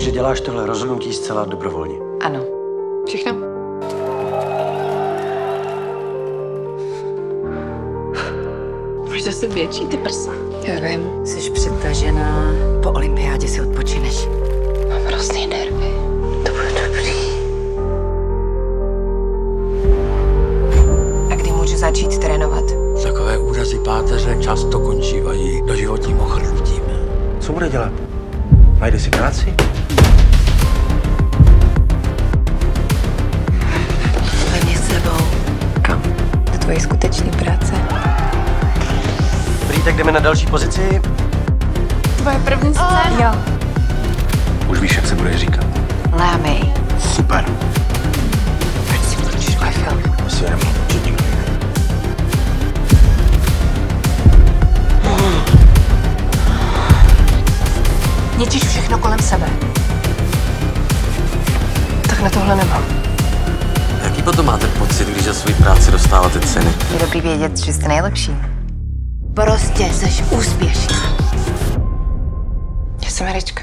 že děláš tohle rozhodnutí zcela dobrovolně. Ano. Všechno? Máš zase větší ty prsa. Já vím. Jsi přetažená. Po olympiádě si odpočineš. Mám hrozný nervy. To bude dobrý. A kdy můžu začít trénovat? Takové úrazy páteře často končívají doživotním ochrnutím. Co bude dělat? Najde si práci? Vem s sebou. Kam? Do tvoje skutečné práce. Dobrý, tak jdeme na další pozici. Tvoje první scéna? Jo. Už víš, jak se bude říkat. Lámej. Super. Proč si točíš můj film? Asi je nemohu učit nikdo jiný. Ničíš všechno kolem sebe. Tak na tohle nemám. Jaký potom máte pocit, když za svou práci dostáváte ceny? Je dobrý vědět, že jste nejlepší. Prostě jsi úspěšná. Já jsem herečka.